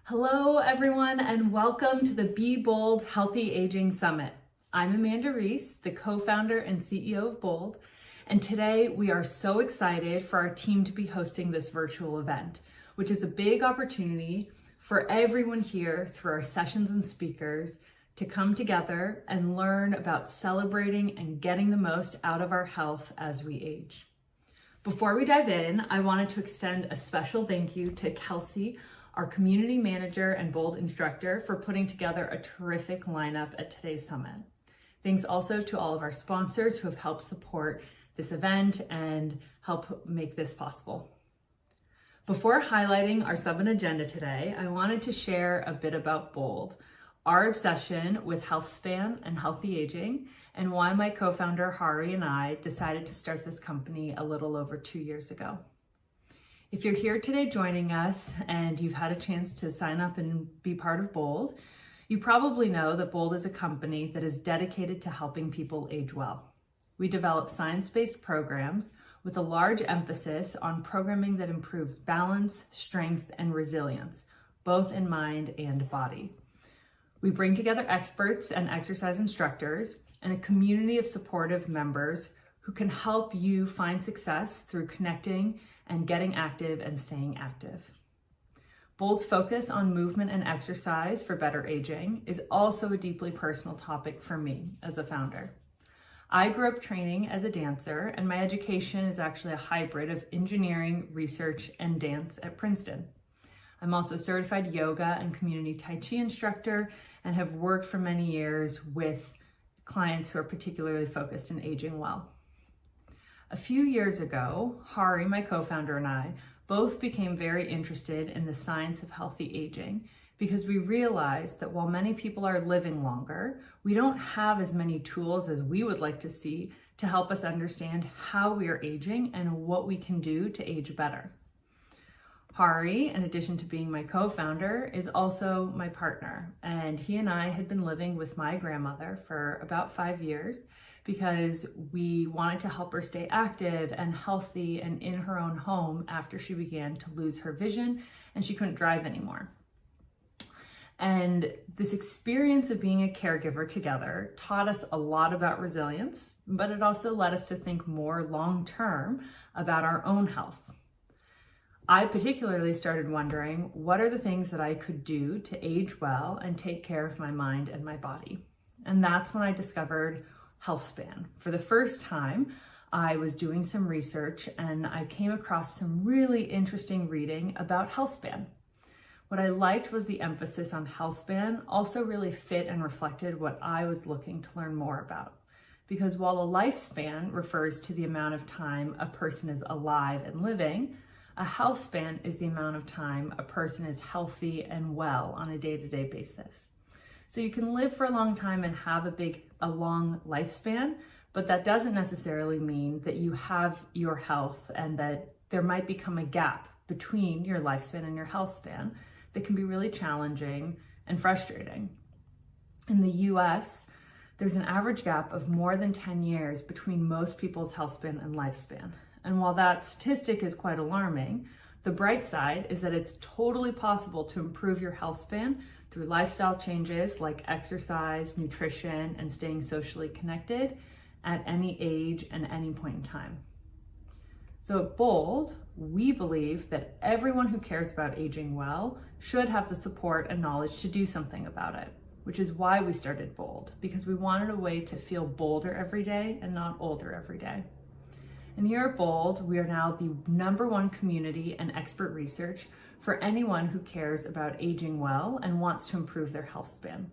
Hello, everyone, and welcome to the Be Bold Healthy Aging Summit. I'm Amanda Reese, the co-founder and CEO of Bold, and today we are so excited for our team to be hosting this virtual event, which is a big opportunity for everyone here through our sessions and speakers to come together and learn about celebrating and getting the most out of our health as we age. Before we dive in, I wanted to extend a special thank you to Kelsey, our community manager and Bold instructor, for putting together a terrific lineup at today's summit. Thanks also to all of our sponsors who have helped support this event and help make this possible. Before highlighting our summit agenda today, I wanted to share a bit about Bold, our obsession with health span and healthy aging, and why my co-founder Hari and I decided to start this company a little over 2 years ago. If you're here today joining us and you've had a chance to sign up and be part of Bold, you probably know that Bold is a company that is dedicated to helping people age well. We develop science-based programs with a large emphasis on programming that improves balance, strength, and resilience, both in mind and body. We bring together experts and exercise instructors and a community of supportive members who can help you find success through connecting and getting active and staying active. Bold's focus on movement and exercise for better aging is also a deeply personal topic for me as a founder. I grew up training as a dancer, and my education is actually a hybrid of engineering, research, and dance at Princeton. I'm also a certified yoga and community Tai Chi instructor and have worked for many years with clients who are particularly focused in aging well. A few years ago, Hari, my co-founder, and I both became very interested in the science of healthy aging because we realized that while many people are living longer, we don't have as many tools as we would like to see to help us understand how we are aging and what we can do to age better. Hari, in addition to being my co-founder, is also my partner, and he and I had been living with my grandmother for about 5 years because we wanted to help her stay active and healthy and in her own home after she began to lose her vision and she couldn't drive anymore. And this experience of being a caregiver together taught us a lot about resilience, but it also led us to think more long-term about our own health. I particularly started wondering, what are the things that I could do to age well and take care of my mind and my body? And that's when I discovered HealthSpan. For the first time, I was doing some research and I came across some really interesting reading about HealthSpan. What I liked was the emphasis on HealthSpan also really fit and reflected what I was looking to learn more about. Because while a lifespan refers to the amount of time a person is alive and living, a health span is the amount of time a person is healthy and well on a day-to-day basis. So you can live for a long time and have a long lifespan, but that doesn't necessarily mean that you have your health and that there might become a gap between your lifespan and your health span that can be really challenging and frustrating. In the US, there's an average gap of more than 10 years between most people's health span and lifespan. And while that statistic is quite alarming, the bright side is that it's totally possible to improve your health span through lifestyle changes like exercise, nutrition, and staying socially connected at any age and any point in time. So at Bold, we believe that everyone who cares about aging well should have the support and knowledge to do something about it, which is why we started Bold, because we wanted a way to feel bolder every day and not older every day. And here at Bold, we are now the #1 community and expert research for anyone who cares about aging well and wants to improve their health span.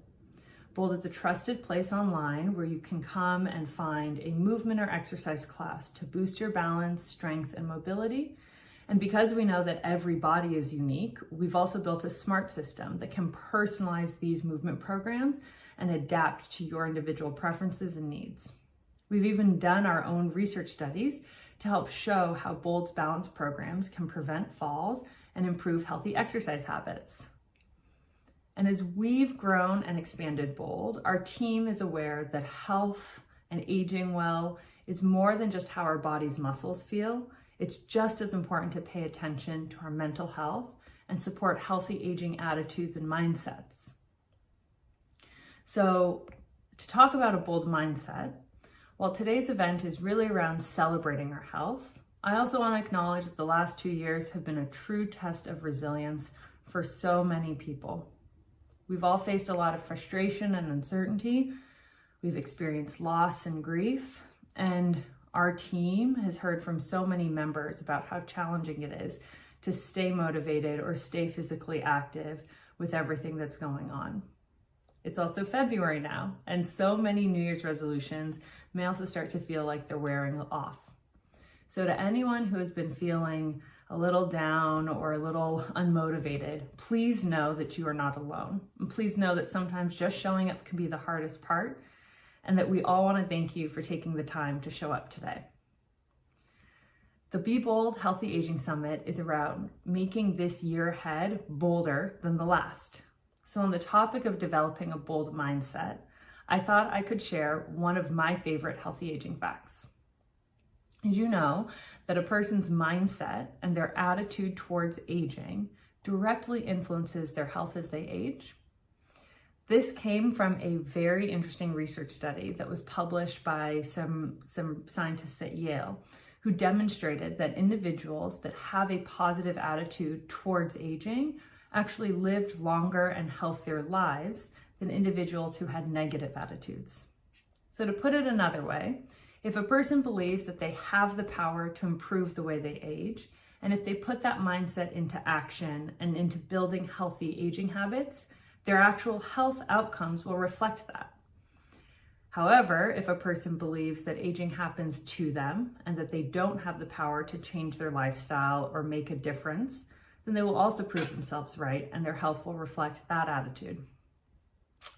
Bold is a trusted place online where you can come and find a movement or exercise class to boost your balance, strength, and mobility. And because we know that every body is unique, we've also built a smart system that can personalize these movement programs and adapt to your individual preferences and needs. We've even done our own research studies to help show how Bold's balance programs can prevent falls and improve healthy exercise habits. And as we've grown and expanded Bold, our team is aware that health and aging well is more than just how our body's muscles feel. It's just as important to pay attention to our mental health and support healthy aging attitudes and mindsets. So, to talk about a bold mindset, while today's event is really around celebrating our health, I also want to acknowledge that the last 2 years have been a true test of resilience for so many people. We've all faced a lot of frustration and uncertainty. We've experienced loss and grief, and our team has heard from so many members about how challenging it is to stay motivated or stay physically active with everything that's going on. It's also February now, and so many New Year's resolutions may also start to feel like they're wearing off. So to anyone who has been feeling a little down or a little unmotivated, please know that you are not alone. And please know that sometimes just showing up can be the hardest part, and that we all want to thank you for taking the time to show up today. The Be Bold Healthy Aging Summit is around making this year ahead bolder than the last. So on the topic of developing a bold mindset, I thought I could share one of my favorite healthy aging facts. Did you know that a person's mindset and their attitude towards aging directly influences their health as they age? This came from a very interesting research study that was published by some scientists at Yale, who demonstrated that individuals that have a positive attitude towards aging actually lived longer and healthier lives than individuals who had negative attitudes. So to put it another way, if a person believes that they have the power to improve the way they age, and if they put that mindset into action and into building healthy aging habits, their actual health outcomes will reflect that. However, if a person believes that aging happens to them and that they don't have the power to change their lifestyle or make a difference, then they will also prove themselves right and their health will reflect that attitude.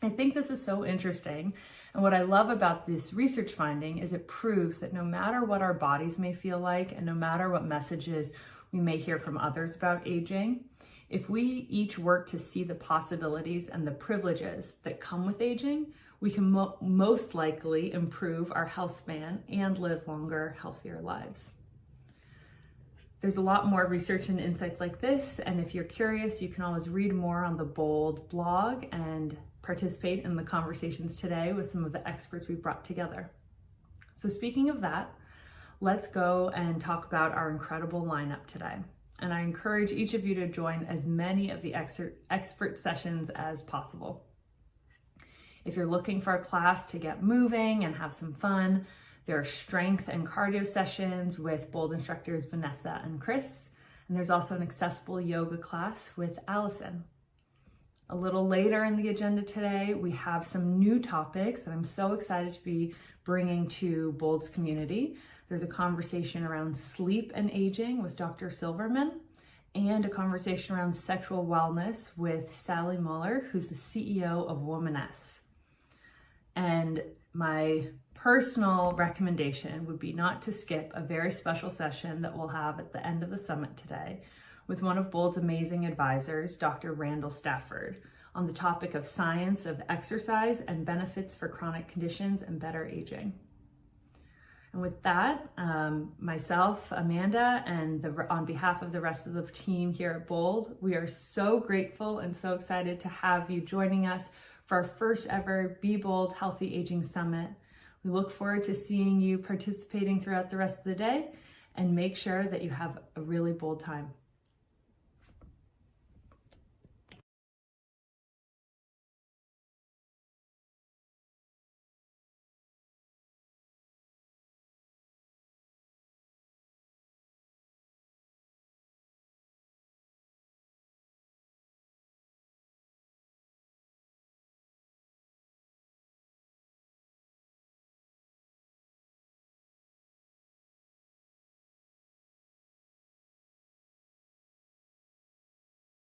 I think this is so interesting, and what I love about this research finding is it proves that no matter what our bodies may feel like and no matter what messages we may hear from others about aging, if we each work to see the possibilities and the privileges that come with aging, we can most likely improve our health span and live longer, healthier lives. There's a lot more research and insights like this, and if you're curious, you can always read more on the Bold blog and participate in the conversations today with some of the experts we brought together. So speaking of that, let's go and talk about our incredible lineup today. And I encourage each of you to join as many of the expert sessions as possible. If you're looking for a class to get moving and have some fun, there are strength and cardio sessions with Bold instructors Vanessa and Chris, and there's also an accessible yoga class with Allison. A little later in the agenda today, we have some new topics that I'm so excited to be bringing to Bold's community. There's a conversation around sleep and aging with Dr. Silverman, and a conversation around sexual wellness with Sally Muller, who's the CEO of Womaness. And my personal recommendation would be not to skip a very special session that we'll have at the end of the summit today with one of Bold's amazing advisors, Dr. Randall Stafford, on the topic of science of exercise and benefits for chronic conditions and better aging. And with that, myself, Amanda, and on behalf of the rest of the team here at Bold, we are so grateful and so excited to have you joining us for our first ever Be Bold Healthy Aging Summit. We look forward to seeing you participating throughout the rest of the day, and make sure that you have a really bold time.